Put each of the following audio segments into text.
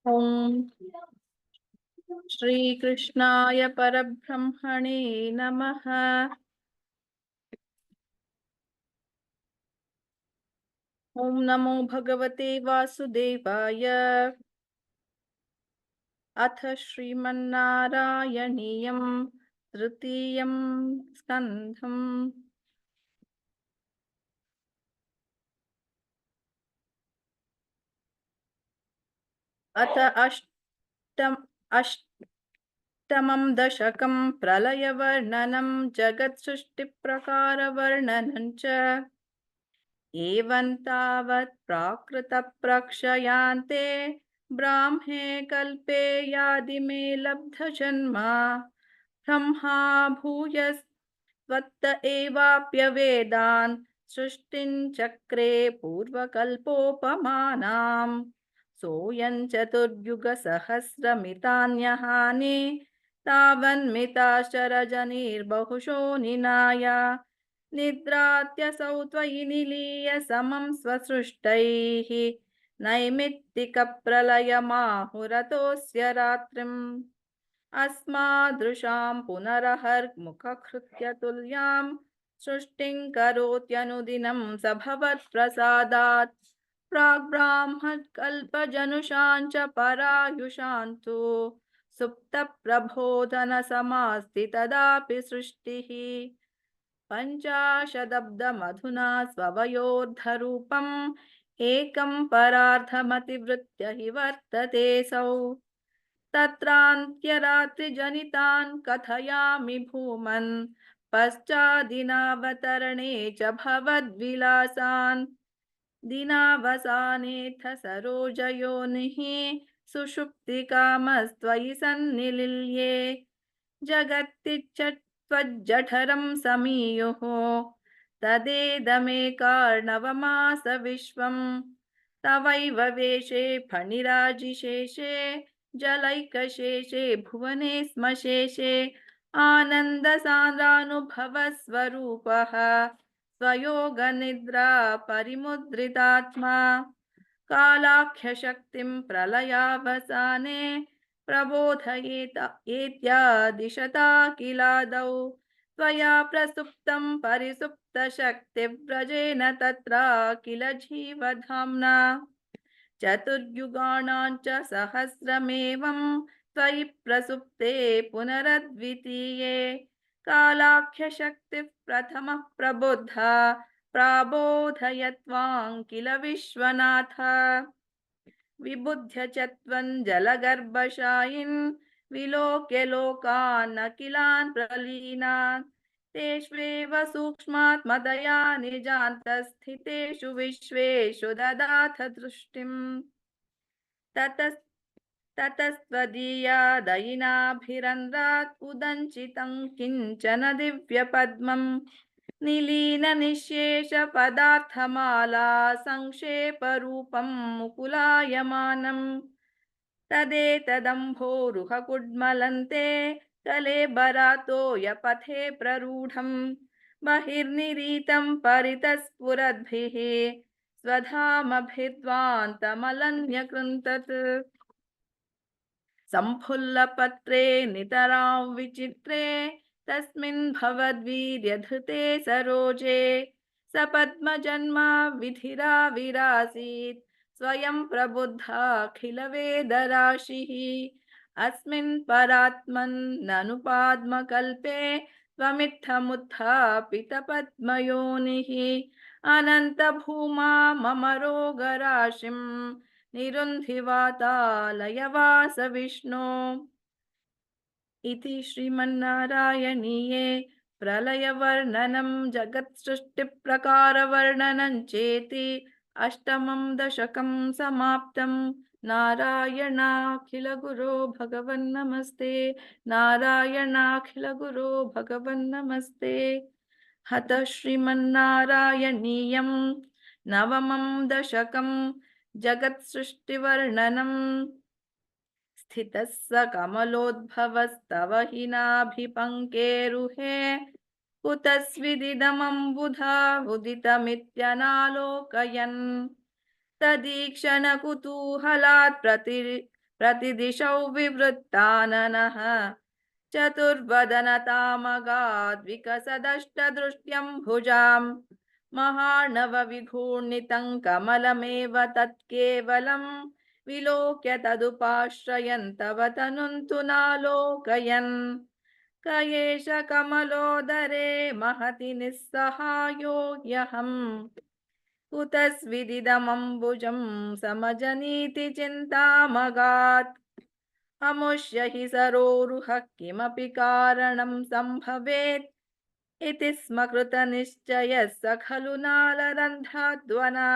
ओम श्री कृष्णाय परब्रह्मणे नमः। ओम नमो भगवते वासुदेवाय। अथ श्रीमन्नारायणीयं तृतीयं स्कन्धम्। अथ अष्टमं दशकं प्रलयवर्णनं जगत्सृष्टिप्रकारवर्णनं च। एवं तावत् प्राकृतप्रक्षयान्ते ब्राह्मे कल्पे यादिमे लब्धजन्म ब्रह्मा भूयस्त्वत्त एवाप्यवेदान् सृष्टिं चक्रे पूर्वकल्पोपमानाम् सोऽयं चतुर्युगसहस्रमितान्यहानि तावन्मिताश्चरजनिर्बहुशो निनाय निद्रात्यसौ त्वयि निलीय समं स्वसृष्टैः नैमित्तिकप्रलयमाहुरतोऽस्य रात्रिम् अस्मादृशां पुनरहर्मुखकृत्य तुल्यां सृष्टिं करोत्यनुदिनं स भवत्प्रसादात् प्राग्ब्राह्मकल्पजनुषां च परायुषां तु सुप्तप्रबोधनसमास्ति तदापि सृष्टिः पञ्चाशदब्दमधुना स्ववयोर्धरूपम् एकं परार्थमतिवृत्य हि वर्ततेऽसौ तत्रान्त्यरात्रिजनितान् कथयामि भूमन् पश्चादिनावतरणे च भवद्विलासान् दिनावसानेऽथ सरोजयोनिः सुषुप्तिकामस्त्वयि सन्निलिल्ये जगत्तिच्छत्वज्जठरं समीयुः तदेदमेकार्णवमास विश्वं तवैव वेशे फणिराजिशेषे जलैकशेषे भुवने स्म शेषे आनन्दसान्द्रानुभवस्वरूपः स्वयोगनिद्रा परिमुद्रितात्मा कालाख्यशक्तिं प्रलयावसाने प्रबोधयेत एत्यादिशता किलादौ त्वया प्रसुप्तं परिसुप्तशक्तिव्रजेन तत्र किल जीवधाम्ना चतुर्युगाणां च सहस्रमेवं त्वयि प्रसुप्ते पुनरद्वितीये कालाख्यशक्तिः प्रथमः प्रबुद्धा प्राबोधयत्वां किल विश्वनाथ विबुध्य च त्वं जलगर्भशायिन् विलोक्य लोकान् अखिलान् प्रलीनान् तेष्वेव सूक्ष्मात्मदया निजान्तस्थितेषु विश्वेषु ददाथ दृष्टिम् ततस्त्वदीया दयिनाभिरन्ध्रात् उदञ्चितं किञ्चन दिव्यपद्मम् निलीननिःशेषपदार्थमाला संक्षेपरूपं मुकुलायमानम् तदेतदम्भोरुहकुड्मलन्ते कलेबरातो यपथे प्ररूढम् बहिर्निरीतं परितस्फुरद्भिः स्वधामभिद्वान्तमलन्यकृन्तत् सम्फुल्लपत्रे नितरां विचित्रे तस्मिन् भवद्वीर्यधृते सरोजे सपद्मजन्मा विधिराविरासीत् स्वयं प्रबुद्धाखिलवेदराशिः अस्मिन् परात्मन्ननुपाद्मकल्पे त्वमित्थमुत्थापितपद्मयोनिः अनन्तभूमा मम रोगराशिं निरुन्धि वातालयवास विष्णो इति श्रीमन्नारायणीये प्रलयवर्णनं जगत्सृष्टिप्रकारवर्णनं चेति अष्टमं दशकं समाप्तं। नारायणाखिलगुरो भगवन्नमस्ते। नारायणाखिलगुरो भगवन्नमस्ते। हत श्रीमन्नारायणीयं नवमं दशकं जगत्सृष्टिवर्णनम् स्थितः स कमलोद्भवस्तव हि नाभिपङ्केरुहे कुतस्विदिदमम्बुधा उदितमित्यनालोकयन् तदीक्षण कुतूहलात् प्रतिदिशौ विवृत्ताननः चतुर्वदनतामगाद्विकसदष्टदृष्ट्यं भुजाम् महार्णवविघूर्णितं कमलमेव तत्केवलं विलोक्य तदुपाश्रयन् तव तनुन्तु नालोकयन् क एष कमलोदरे महति निस्सहायो ह्यहम् कुतस्विदिदमम्बुजं समजनीति चिन्तामगात् अमुष्य हि सरोरुहः किमपि कारणं सम्भवेत् इति स्म कृतनिश्चयः स खलु नालरन्ध्राद्वना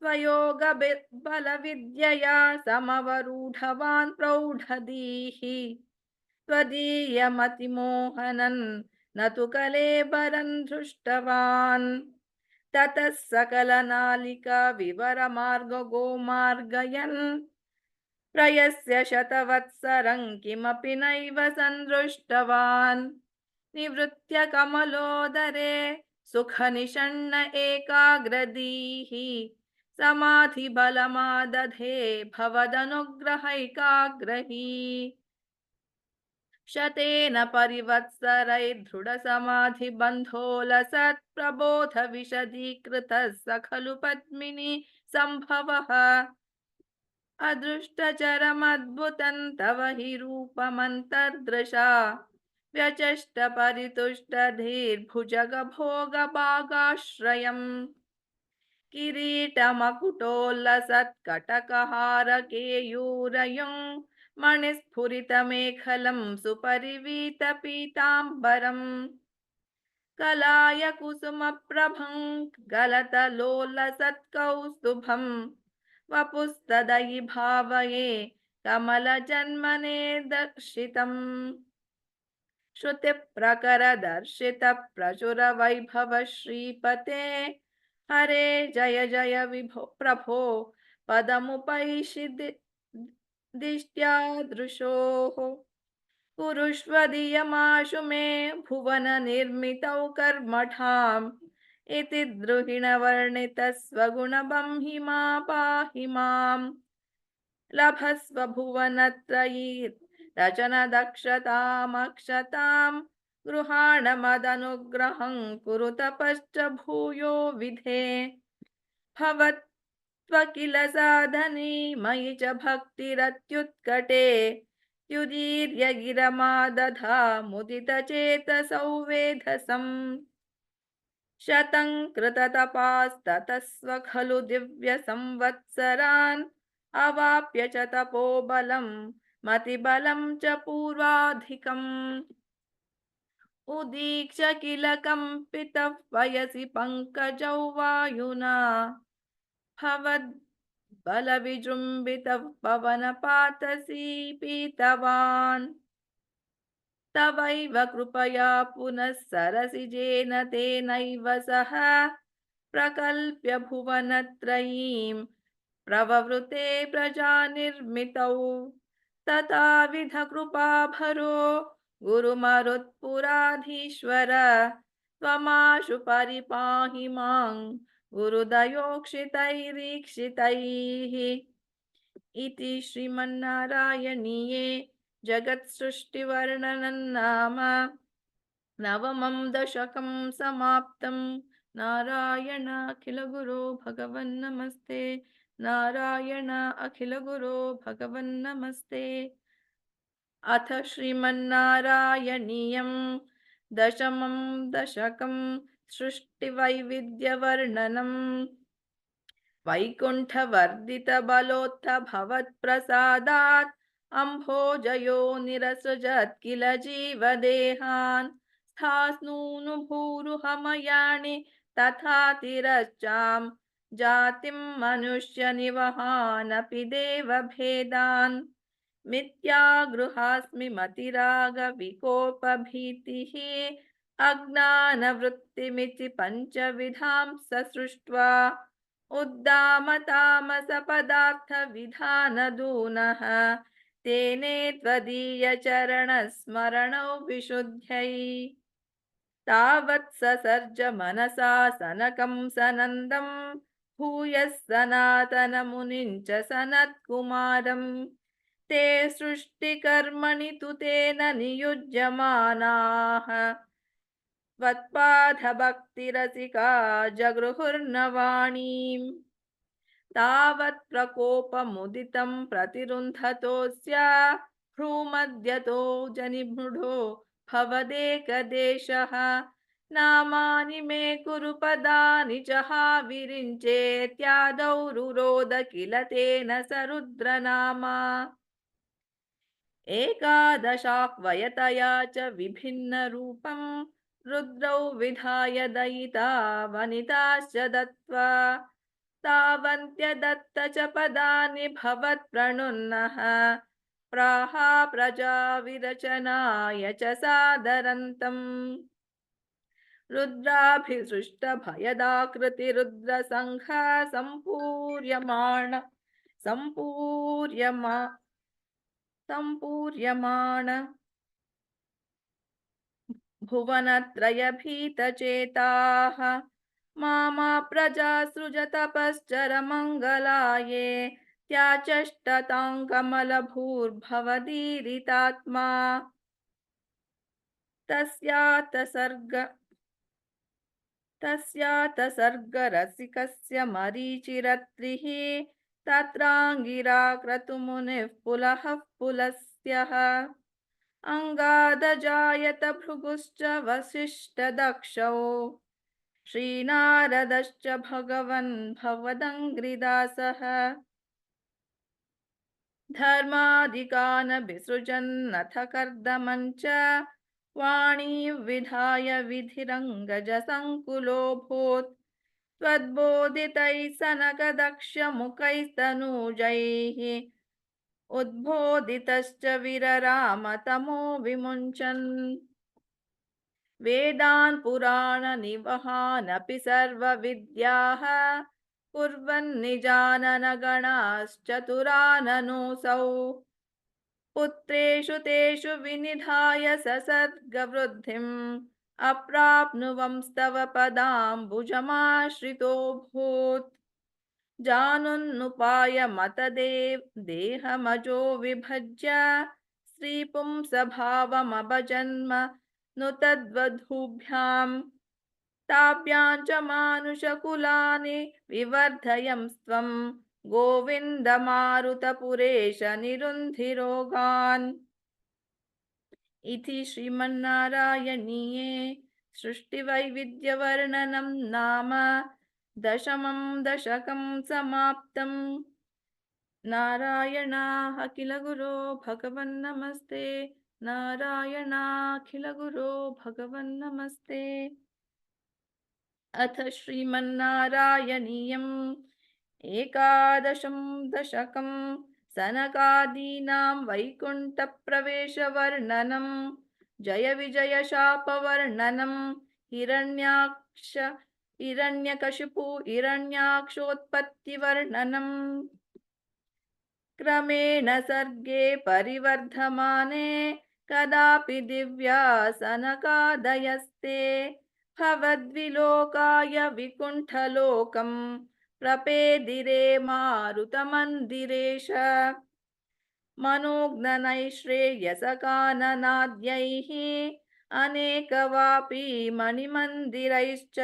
स्वयोगबलविद्यया समवरूढवान् प्रौढधीः त्वदीयमतिमोहनन् न तु कलेबरं धृष्टवान् ततः सकलनालिका विवरमार्गगोमार्गयन् प्रयस्य शतवत्सरं किमपि नैव सन्दृष्टवान् निवृत्य कमलोदरे सुखनिषण्ण एकाग्रदीः समाधिबलमादधे भवदनुग्रहैकाग्रही शतेन परिवत्सरैर्दृढसमाधिबन्धोलसत्प्रबोधविशदीकृतः स खलु पद्मिनी सम्भवः अदृष्टचरमद्भुतं तव हि रूपमन्तर्दृशा व्यचष्टपरितुष्टधीर्भुजगभोगभागाश्रयम् किरीटमकुटोल्लसत्कटकहारकेयूरयुं मणिस्फुरितमेखलं सुपरिवीतपीताम्बरम् कलाय कुसुमप्रभं गलतलोलसत्कौस्तुभं वपुस्तदयि भावये कमलजन्मने दर्शितम् श्रुतिप्रकरदर्शितप्रचुरवैभव श्रीपते हरे जय जय विभो प्रभो पदमुपैषि दिष्ट्यादृशोः कुरुष्व धियमाशु मे भुवननिर्मितौ कर्मठाम् इति द्रुहिणवर्णितः स्वगुणबंहिमा पाहि माम् लभस्व भुवनत्रयीरचनदक्षतामक्षतां गृहाणमदनुग्रहं कुरु तपश्च भूयो विधे भवत्त्वकिल साधनी मयि च भक्तिरत्युत्कटे युदीर्य गिरमादधा मुदितचेतसौ वेधसम् शतं कृततपास्ततस्व खलु दिव्यसंवत्सरान् अवाप्य च तपोबलं मतिबलं च पूर्वाधिकम् उदीक्ष्य किल कम्पितः वयसि पङ्कजौ वायुना भवद्बलविजृम्भितः पवनपातसी पीतवान् तवैव कृपया पुनः सरसिजेन तेनैव सह प्रकल्प्य भुवनत्रयीं प्रववृते प्रजानिर्मितौ तथाविध कृपाभरो गुरुमरुत्पुराधीश्वर त्वमाशु परिपाहि मां गुरुदयोक्षितैरीक्षितैः इति श्रीमन्नारायणीये जगत्सृष्टिवर्णनं नाम नवमं दशकं समाप्तं नारायण अखिल गुरो भगवन् नमस्ते नारायण अखिल गुरो भगवन् नमस्ते अथ श्रीमन्नारायणीयं दशमं दशकं सृष्टिवैविध्यवर्णनम् वैकुण्ठवर्धितबलोत्थ भवत्प्रसादात् अम्भोजयो निरसृजत् किल जीवदेहान् स्थास्नूनुभूरुहमयाणि तथा तिरश्चां जातिं मनुष्यनिवहानपि देवभेदान् मिथ्यागृहास्मि मतिरागविकोपभीतिः अज्ञानवृत्तिमिति पञ्चविधां ससृष्ट्वा उद्दामतामसपदार्थविधानदूनः तेने त्वदीयचरणस्मरणौ विशुद्ध्यै तावत् ससर्ज मनसा सनकं सनन्दं भूयः सनातनमुनिं च सनत्कुमारम् ते सृष्टिकर्मणि तु तेन नियुज्यमानाः त्वत्पादभक्तिरसिका जगृहुर्नवाणीम् तावत् प्रकोपमुदितं प्रतिरुन्धतोऽस्य भ्रूमध्यतो जनिमृढो भवदेकदेशः नामानि मे कुरु पदानि च हा विरिञ्चेत्यादौ रुरोद किल तेन स रुद्रनामा एकादशाह्वयतया च विभिन्नरूपं रुद्रौ विधाय दयिता वनिताश्च दत्त्वा तावन्त्यदत्त च पदानि भवत्प्रणुन्नः प्राहा प्रजाविरचनाय च सादरन्तम् रुद्राभिसृष्टभयदाकृतिरुद्रसङ्घा सम्पूर्यमाण भुवनत्रयभीतचेताः मामा प्रजा सृजतपश्चरमङ्गलाये त्याचष्टतां कमलभूर्भवदीरितात्मा तस्यातसर्गरसिकस्य मरीचिरत्रिः तत्राङ्गिरा क्रतुमुनिः पुलः पुलस्त्यः अङ्गादजायत भृगुश्च वसिष्ठदक्षौ श्रीनारदश्च भगवन् भवदङ्घ्रिदासः धर्मादिकान् विसृजन्नथ कर्दमञ्च वाणीं विधाय विधिरङ्गजसङ्कुलोऽभूत् त्वद्बोधितैः सनकदक्षमुखैस्तनूजैः उद्बोधितश्च विरराम तमो विमुञ्चन् वेदान् पुराणनिवहानपि सर्वविद्याः कुर्वन्निजाननगणाश्चतुराननोऽसौ पुत्रेषु तेषु विनिधाय ससर्गवृद्धिम् अप्राप्नुवंस्तव पदाम्बुजमाश्रितोऽभूत् जानुन्नुपायमतदेव देहमजो विभज्य श्रीपुंसभावमभजन्म नु तद्वधूभ्याम् ताभ्यां च मानुषकुलानि विवर्धयंस्त्वं गोविन्दमारुतपुरेश निरुन्धिरोगान् इति श्रीमन्नारायणीये सृष्टिवैविध्यवर्णनं नाम दशमं दशकं समाप्तम् नारायणाखिलगुरो भगवन्नमस्ते नारायणाखिलगुरो भगवन्नमस्ते अथ श्रीमन्नारायणीयम् एकादशं दशकं सनकादीनां वैकुण्ठप्रवेशवर्णनं जय विजयशापवर्णनं हिरण्यकशिपु हिरण्याक्षोत्पत्तिवर्णनम् क्रमेण सर्गे परिवर्धमाने कदापि दिव्या सनकादयस्ते भवद्विलोकाय विकुण्ठलोकं प्रपेदिरे मारुतमन्दिरेश मनोज्ञनैश्रेयसकाननाद्यैः अनेकवापी मणिमन्दिरैश्च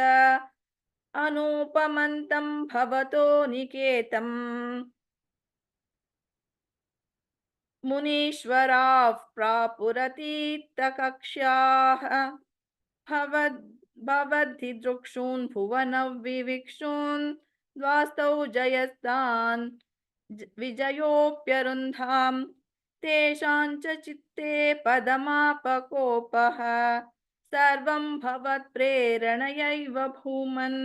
अनुपमन्तं भवतो निकेतम् मुनीश्वराः प्रापुरतीतकक्ष्याः भवद्धिदृक्षून् भुवनविविक्षून् द्वास्तौ जयस्तान् विजयोऽप्यरुन्धाम् तेषां च चित्ते पदमापकोपः सर्वं भवत्प्रेरणयैव भूमन्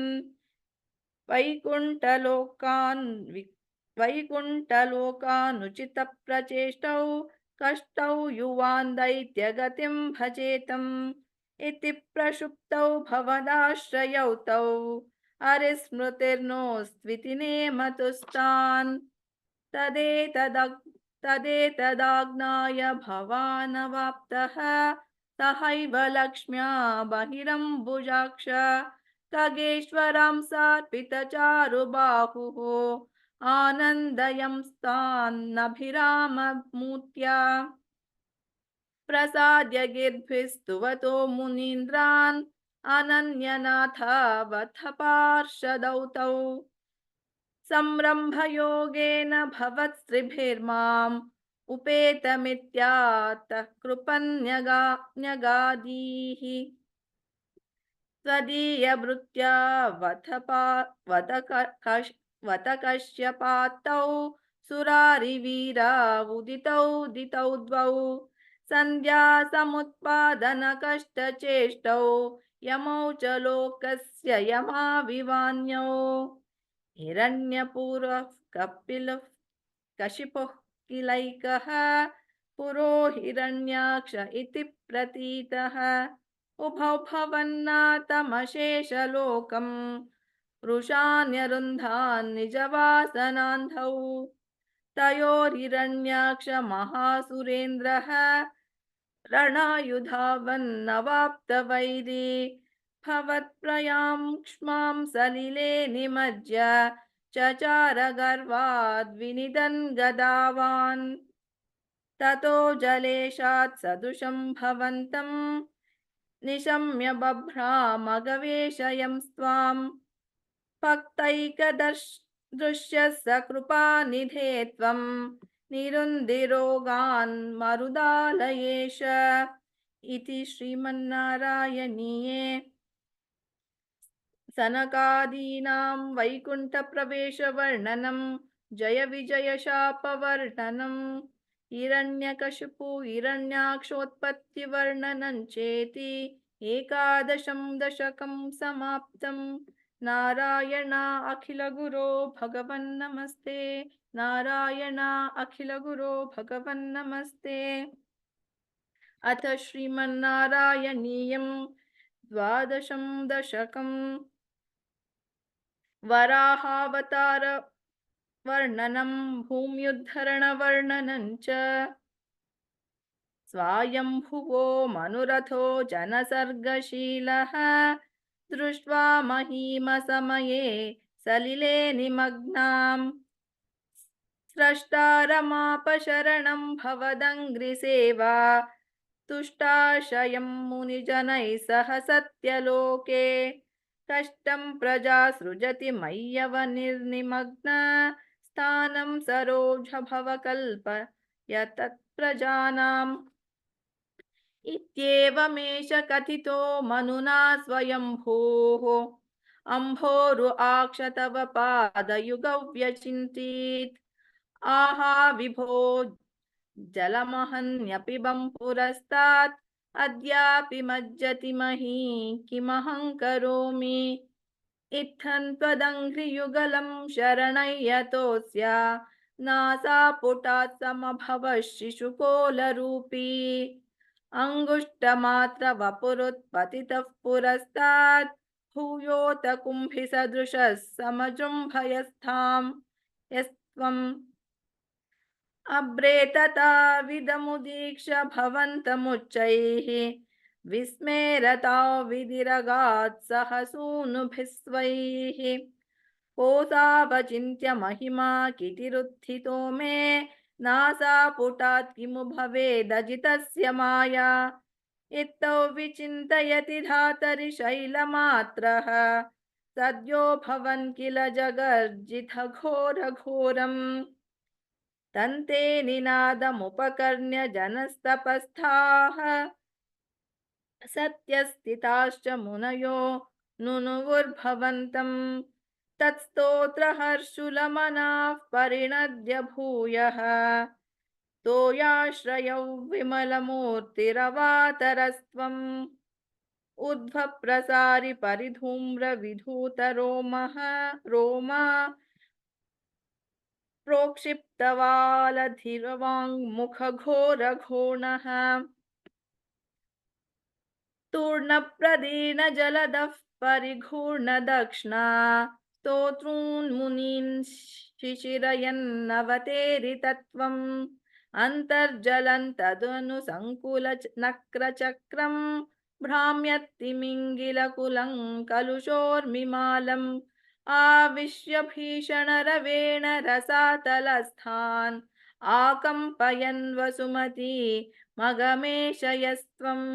वैकुण्ठलोकानुचितप्रचेष्टौ कष्टौ युवान् दैत्यगतिं भजेतम् इति प्रक्षुब्धौ भवदाश्रयौ तौ हरिस्मृतिर्नोस्त्विति नेमतुस्तान् तदेतदाज्ञाय भवानवाप्तः सहैव लक्ष्म्या बहिरम्बुजाक्ष खगेश्वरां सार्पितचारुबाहुः आनन्दयंस्तान्नभिराममूर्त्या प्रसाद्य गिर्भिस्तुवतो मुनीन्द्रान् अनन्यनाथावथ पार्षदौ तौ संरम्भयोगेन भवत्स्त्रिभिर्माम् उपेतमित्यातः कृपन्यगादीः त्वदीयभृत्या वत कश्यपात्तौ सुरारिवीरा उदितौ दितौ द्वौ सन्ध्या समुत्पादनकष्टचेष्टौ यमौ च लोकस्य यमाविवान्यौ हिरण्यपूरः कपिलः कशिपुः किलैकः पुरो हिरण्याक्ष इति प्रतीतः उभौ भवन्नाथमशेषलोकम् वृषान्यरुन्धान् निजवासनान्धौ तयोर्हिरण्याक्ष महासुरेन्द्रः रणायुधावन्नवाप्तवैरी भवत्प्रयां क्ष्मां सलिले निमज्य चचार गर्वाद् विनिदन् गदावान् ततो जलेशात् सदृशं भवन्तं निशम्य बभ्रामगवेशयं स्वां भक्तैकदृश्य सकृपानिधे त्वं निरुन्दिरोगान् मरुदालयेश इति श्रीमन्नारायणीये सनकादीनां वैकुण्ठप्रवेशवर्णनं जय विजयशापवर्णनं हिरण्यकशिपु हिरण्याक्षोत्पत्तिवर्णनं चेति एकादशं दशकं समाप्तं नारायण अखिलगुरो भगवन्नमस्ते नारायण अखिलगुरो भगवन्नमस्ते अथ श्रीमन्नारायणीयं द्वादशं दशकं वराहावतार वर्णनं भूम्युद्धरणवर्णनं च स्वायंभुवो मनुरथो जनसर्गशीलः दृष्ट्वा महीमसमये सलिले निमग्नाम् स्रष्टारमापशरणं भवदङ्घ्रिसेवा तुष्टाशयं मुनिजनैः सह सत्यलोके कष्टं प्रजा सृजति मय्यवनिर्निमग्न स्थानं सरोजभवकल्पय तत्प्रजानाम् इत्येवमेष कथितो मनुना स्वयंभूः अम्भोरु आक्ष तव पादयुगौ व्यचिन्तीत् आहा विभो जलमहन्यपिबं पुरस्तात् अद्यापि मज्जति मही किमहं करोमि इत्थं त्वदङ्घ्रियुगलं शरणय्यतोऽस्य नासापुटात् समभवः शिशुकोलरूपी अङ्गुष्टमात्रवपुरुत्पतितः पुरस्तात् भूयोत कुम्भिसदृशः समजृम्भयस्थां यस्त्वम् अभ्रेतताविदमुदीक्ष भवन्तमुच्चैः विस्मेरता विधिरगात् सह सूनुभिस्वैः कोसावचिन्त्य महिमा कितिरुत्थितो मे नासापुटात् किमु भवेदजितस्य माया इत्थौ विचिन्तयति धातरि शैलमात्रः सद्यो भवन् किल जगर्जितघोरघोरम् तन्ते निनादमुपकर्ण्य जनस्तपस्थाः सत्यस्थिताश्च मुनयो नुनुवुर्भवन्तम् तत्स्तोत्रहर्षुलमनाः परिणद्य भूयः तोयाश्रयौ विमलमूर्तिरवातरस्त्वम् उद्भप्रसारि परिधूम्रविधूतरोमः रोमा प्रोक्षिप्तवालधिरवाङ्मुखघोरघोणः तूर्णप्रदीर्णजलदः परिघूर्णदक्ष्णा स्तोतॄन्मुनीन् शिशिरयन्नवतेरितत्वम् अन्तर्जलं तदनुसङ्कुलनक्रचक्रं भ्राम्यत्तिमिङ्गिलकुलं कलुषोर्मिमालम् आविश्य भीषणरवेण रसातलस्थान् आकम्पयन् वसुमती मगमेशयस्त्वम्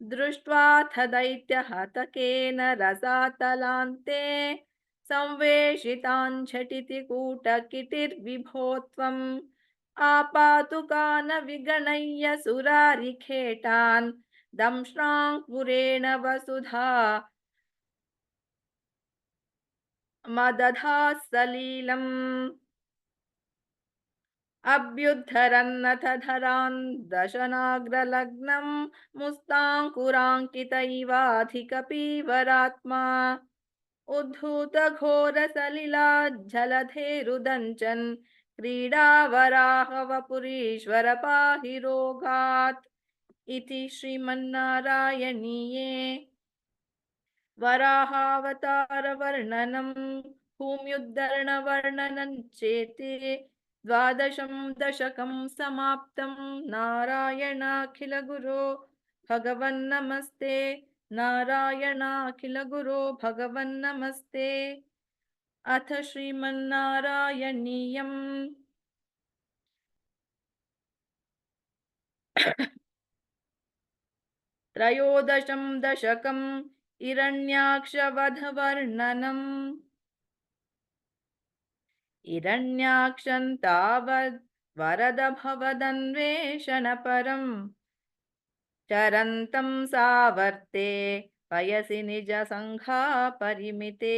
दृष्ट्वाथ दैत्यहतकेन रसातलान्ते संवेशितान् झटिति कूटकिटिर्विभो त्वम् आपातुकान् विगणय्य सुरारिखेटान् दंष्ट्राङ्कुरेण वसुधा मदधा सलीलम् अभ्युद्धरन्नथ धरान् दशनाग्रलग्नं मुस्ताङ्कुराङ्कितैवाधिकपीवरात्मा उद्धूतघोरसलिलाज्जलधेरुदञ्चन् क्रीडावराहवपुरीश्वर पाहि रोगात् इति श्रीमन्नारायणीये वराहावतारवर्णनं भूम्युद्धरणवर्णनं चेति द्वादशं दशकं समाप्तं नारायणाखिलगुरो भगवन्नमस्ते नारायणाखिलगुरो भगवन्नमस्ते अथ श्रीमन्नारायणीयम् त्रयोदशं दशकम् हिरण्याक्षवधवर्णनम् हिरण्याक्षं तावद् वरद भवदन्वेषणपरम् चरन्तं सावर्ते पयसि निजसङ्घा परिमिते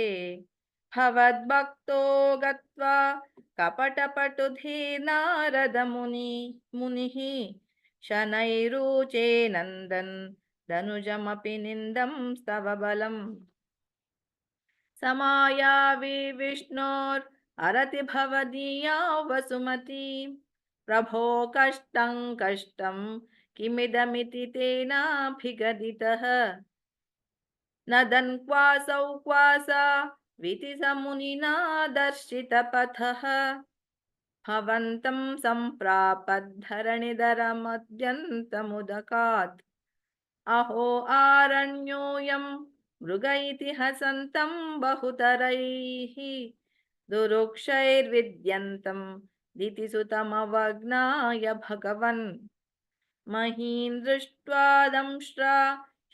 भवद्भक्तो गत्वा कपटपटुधीर्नारदमुनिः शनैरुचे नन्दन् धनुजमपि निन्दं स्तव बलम् समायावि विष्णोर्हरति भवदीया वसुमती प्रभो कष्टं कष्टं किमिदमिति तेनाभिगदितः नदन् क्वासौ क्वासा विति स मुनिना दर्शितपथः भवन्तं सम्प्रापद्धरणिधरमद्यन्तमुदकात् अहो आरण्योऽयं मृग इति हसन्तं बहुतरैः दुरुक्षैर्विद्यन्तं दितिसुतमवज्ञाय भगवन् महीं दृष्ट्वा दंष्ट्रा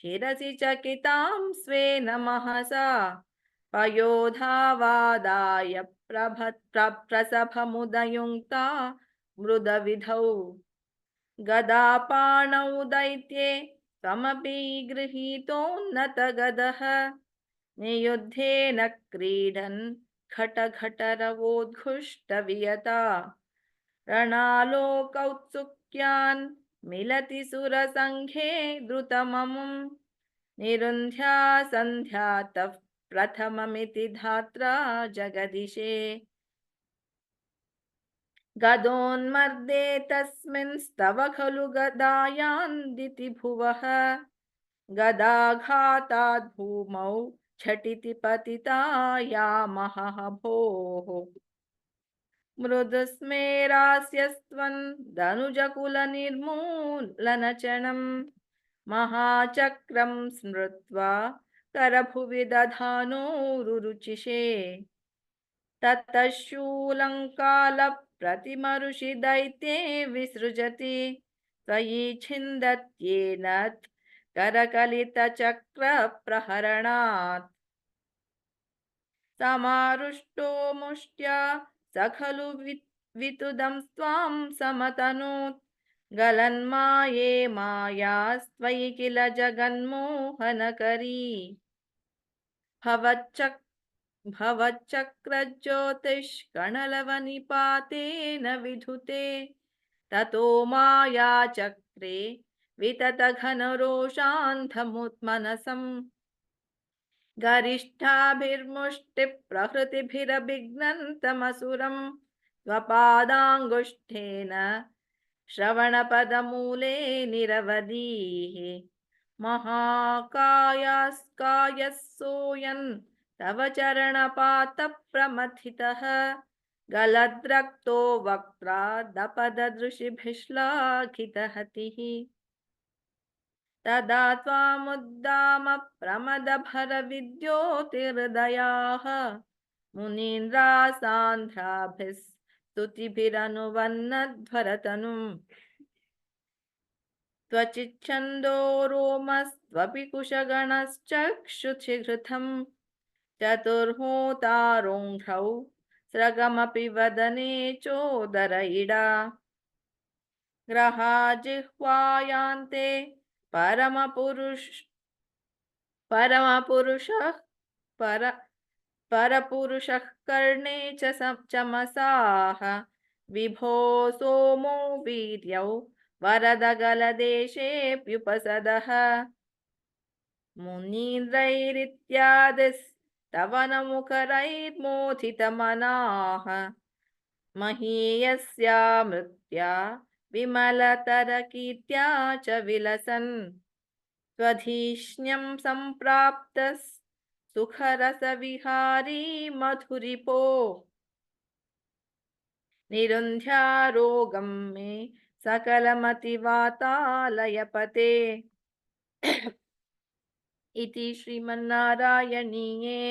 शिरसि चकितां स्वेन महसा पयोधावादाय प्रसभमुदयुङ्क्ता मृदविधौ गदापाणौ दैत्ये त्वमपि गृहीतोन्नतगदः नियुद्धेन क्रीडन् घटघटरवोद्घुष्टवियता रणालोकौत्सुक्यान् मिलति सुरसङ्घे द्रुतममुम् निरुन्ध्या सन्ध्यातः प्रथममिति धात्रा जगदिशे गदोन्मर्दे तस्मिंस्तव खलु गदायान्दिति भुवः गदाघाताद् भूमौ झटिति पतिता यामहः भोः मृदुस्मेरास्यस्त्वं धनुजकुलनिर्मूलनचनं महाचक्रं स्मृत्वा करभुवि दधानोरुरुचिषे ततः शूलङ्कालप्रतिमऋषि दैत्ये विसृजति त्वयि छिन्दत्येन करकलितचक्रप्रहरणात् समारुष्टो मुष्ट्या स खलु वितुदं त्वां समतनोत् गलन्माये मायास्त्वयि किल जगन्मोहनकरी भवच्चक्रज्योतिष्कणलवनिपातेन विधुते ततो मायाचक्रे विततघनरोषान्धमुत्मनसम् गरिष्ठाभिर्मुष्टिप्रहृतिभिरभिघ्नन्तमसुरं स्वपादाङ्गुष्ठेन श्रवणपदमूले निरवधिः महाकायस्कायः सोऽयन् तव चरणपातप्रमथितः गलद्रक्तो वक्त्रा दपददृशिभिश्लाघितहतिः तदा त्वामुद्दाम प्रमदभरविद्योतिर्दयाः मुनीन्द्रासान्ध्राभिस्तुतिभिरनुवन्नध्वरतनुम् त्वचिच्छन्दो रोमस्त्वपि कुशगणश्चक्षुषिघृतम् चतुर्होतारोङ्घ्रौ स्रगमपि वदने चोदर इडा ग्रहा जिह्वायान्ते परमपुरुष परमपुरुषः पर परपुरुषः कर्णे च चमसाः विभो सोमो वीर्यौ वरदगलदेशेऽप्युपसदः मुनीन्द्रैरित्यादिस्तव नमुखरैर्मोथितमनाः महीयस्या मृत्या विमलतरकीर्त्या च विलसन् त्वधीष्ण्यं सम्प्राप्तः सुखरसविहारी मधुरिपो निरुन्ध्यारोगं मे सकलमतिवातालयपते इति श्रीमन्नारायणीये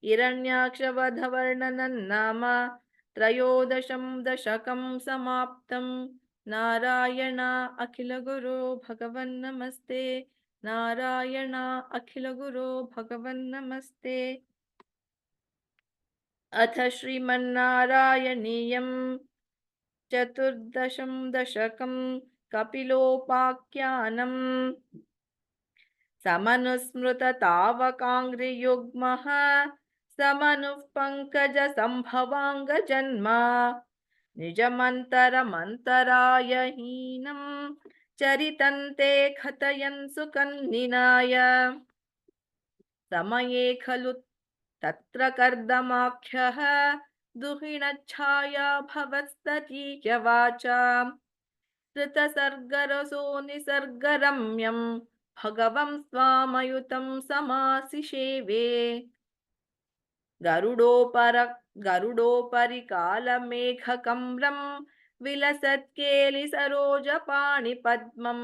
हिरण्याक्षवधवर्णनं नाम त्रयोदशं दशकं समाप्तं। नारायण अखिलगुरो भगवन्नमस्ते। नारायण अखिलगुरो भगवन्नमस्ते। अथ श्रीमन्नारायणीयं चतुर्दशं दशकं कपिलोपाख्यानम् समनुस्मृततावकाङ्घ्रियुग्मः समनुः पङ्कजसम्भवाङ्गजन्मा निजमन्तरमन्तरायहीनं चरितन्ते कथयन् सुकन्निनाय समये खलु तत्र कर्दमाख्यः दुहिणच्छाया भवस्ततीयवाचा कृतसर्गरसो निसर्गरम्यं भगवं स्वामयुतं समासिषेवे गरुडोपरि कालमेघकम्रं विलसत्केलिसरोजपाणिपद्मं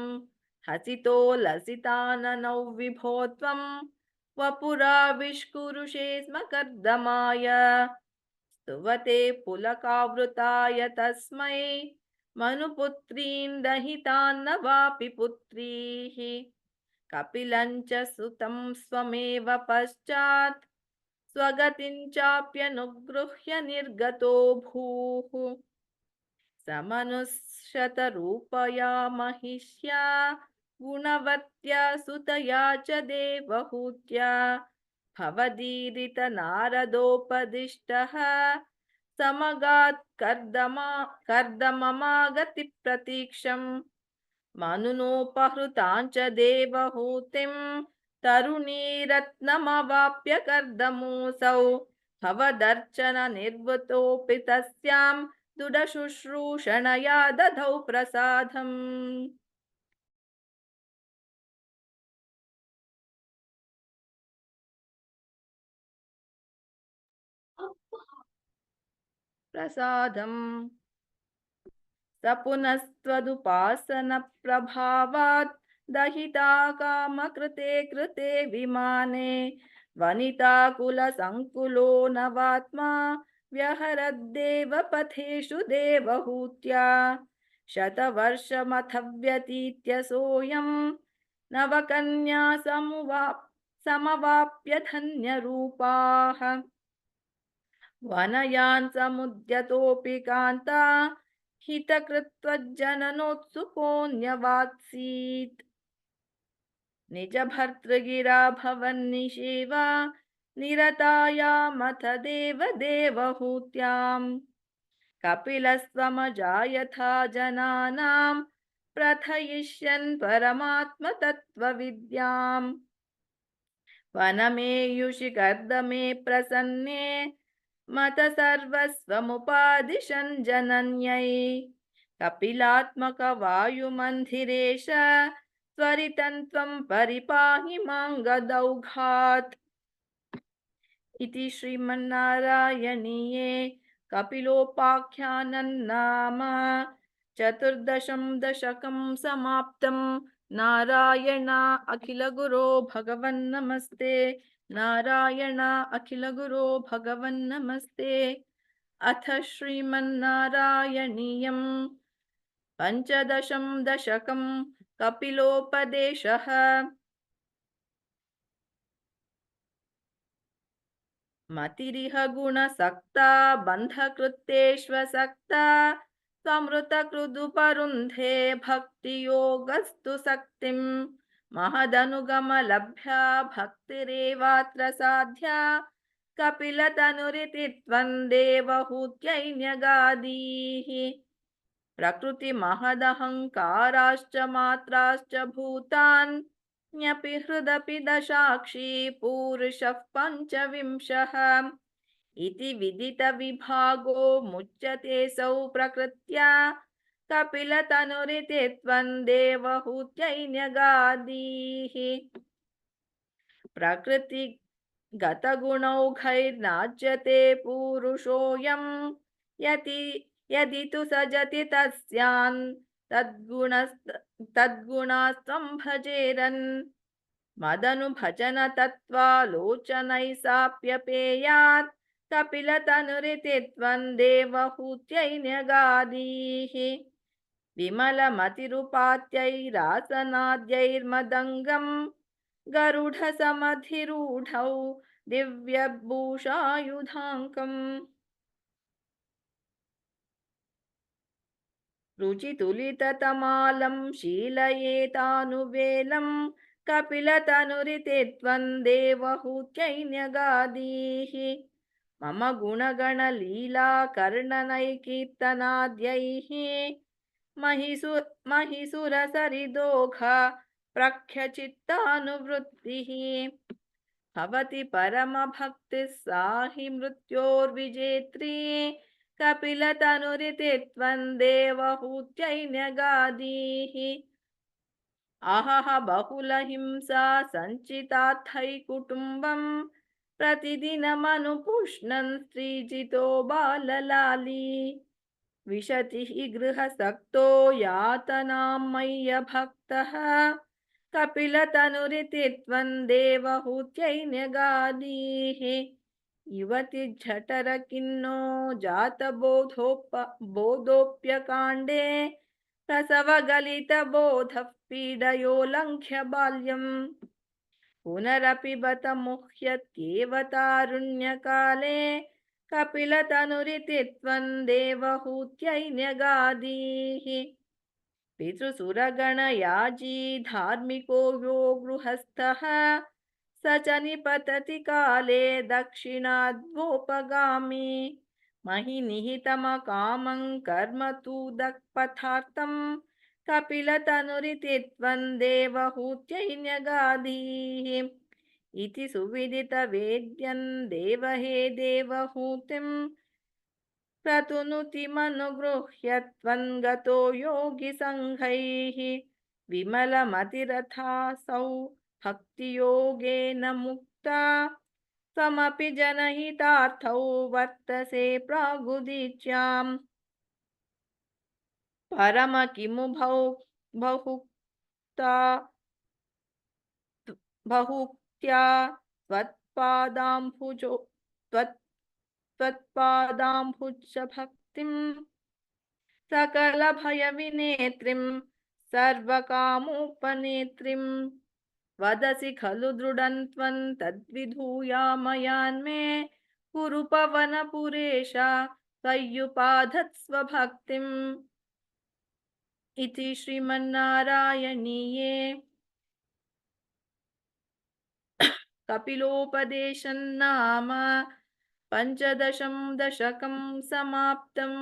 हसितो लसिताननौ विभो त्वं वपुराविष्कुरुषे स्म कर्दमाय स्तुवते पुलकावृताय तस्मै मनुपुत्रीन् दहितान्न वापि पुत्रीः कपिलं च सुतं स्वमेव पश्चात् स्वगतिं चाप्यनुगृह्य निर्गतो भूः समनुशतरूपया महिष्या गुणवत्या सुतया च देवहूत्या भवदीरितनारदोपदिष्टः समगात् कर्दममागतिप्रतीक्षम् मनुनोपहृतां च देवहूतिं तरुणीरत्नमवाप्य कर्दमोऽसौ भवदर्चननिर्वृतोऽपि तस्यां दुडशुश्रूषणया दधौ प्रसादम्। स पुनस्त्वदुपासनप्रभावात् दहिता कामकृते कृते विमाने वनिताकुलसङ्कुलो नवात्मा व्यहरद्देव पथेषु देवहूत्या शतवर्षमथ व्यतीत्य सोऽयं नवकन्या समवाप्य धन्यरूपाः वनयान् समुद्यतोऽपि कान्ता हितकृत्वज्जननोत्सुकोऽन्यवात्सीत् निजभर्तृगिरा भवन्निषेवा निरतायामथ देवदेवहूत्याम् कपिलस्त्वमजायथा जनानां प्रथयिष्यन् परमात्मतत्त्वविद्याम् वनमेयुषि कर्दमे प्रसन्ने मत सर्वस्वमुपादिशन् जनन्यै कपिलात्मक वायुमन्धिरेश त्वरितं त्वं परिपाहि मां गदौघात् इति श्रीमन्नारायणीये कपिलोपाख्यानं नाम चतुर्दशं दशकं समाप्तम्। नारायण अखिल गुरो भगवन् नमस्ते। नारायण अखिल गुरो भगवन् नमस्ते। अथ श्रीमन्नारायणीयम् पञ्चदशं दशकं कपिलोपदेशः। मतिरिह गुणसक्ता बन्धकृत्तेष्वसक्ता त्वमृतकृदुपरुन्धे भक्तियोगस्तु सक्तिं महदनुगमलभ्या भक्तिरेवात्र साध्या कपिलतनुरिति त्वं देवहूत्यै प्रकृतिमहदहङ्काराश्च मात्राश्च भूतान् न्यपि हृदपि दशाक्षी पूरुषः पञ्चविंशः इति विदितविभागो मुच्यते सौ प्रकृत्या कपिलतनुरिति त्वं देवहूत्यै न्यगादीः। प्रकृतिगतगुणौघैर्नाज्यते पूरुषोऽयं यदि तु सजति तस्यान् तद्गुणास्त्वं भजेरन् मदनुभजन तत्त्वालोचनैः साप्यपेयात् कपिलतनुरिति त्वं देवहूत्यै न्यगादीः। विमलमतिरुपात्यैरासनाद्यैर्मदङ्गम् गरुडसमधिरूढौ दिव्यभूषायुधाङ्कम् रुचितुलिततमालं शीलयेतानुवेलं कपिलतनुरिति त्वं देवहूत्यै न्यगादीः। मम गुणगणलीलाकर्णनैकीर्तनाद्यैः महिषुरसरिदोघ प्रख्यचित्तानुवृत्तिः भवति परमभक्तिः सा हि मृत्योर्विजेत्री कपिलतनुरिति त्वं देवहूत्यै न्यगादीः। अहह बहुलहिंसा सञ्चितार्थैकुटुम्बं प्रतिदिनमनुपुष्णन् स्त्रीजितो बाललाली विशति हि गृहसक्तो यातनां मय्यभक्तः कपिलतनुरिति त्वं देवहूत्यै न्यगादीः। युवति झठरकिन्नो जातबोधोप्यकाण्डे प्रसवगलितबोधः पीडयोल्लङ्घ्य बाल्यम् पुनरपि बत मुह्यत्येव तारुण्यकाले कपिलतनुरिति त्वं देवहूत्यै न्यगादीः। पितृसुरगणयाजी धार्मिको यो गृहस्थः स च निपतति काले दक्षिणाद्वोपगामी महि निहितमकामं कर्म तु दक्पथार्थं कपिलतनुरिति त्वं देवहूत्यै न्यगादीः। इति सुविदितवेद्यं देवहे देवहूतिं प्रतुनुतिमनुगृह्य त्वं गतो योगिसङ्घैः विमलमतिरथासौ भक्तियोगेन मुक्ता त्वमपि जनहितार्थौ वर्तसे प्रागुदीच्याम् परम किमु बहुक्त्या त्वत्पादाम्भुज भक्तिं सकलभयविनेत्रीं सर्वकामोपनेत्रीं वदसि खलु दृढं त्वं तद्विधूयामयान्मे कुरु पवनपुरेश त्वय्युपाधत्स्वभक्तिम्। इति श्रीमन्नारायणीये कपिलोपदेशं नाम पञ्चदशं दशकं समाप्तम्।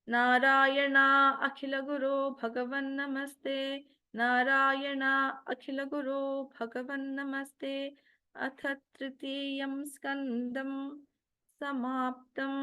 नारायण अखिलगुरो भगवन् नमस्ते। नारायण अखिलगुरो भगवन् नमस्ते। अथ तृतीयं स्कन्दं समाप्तम्।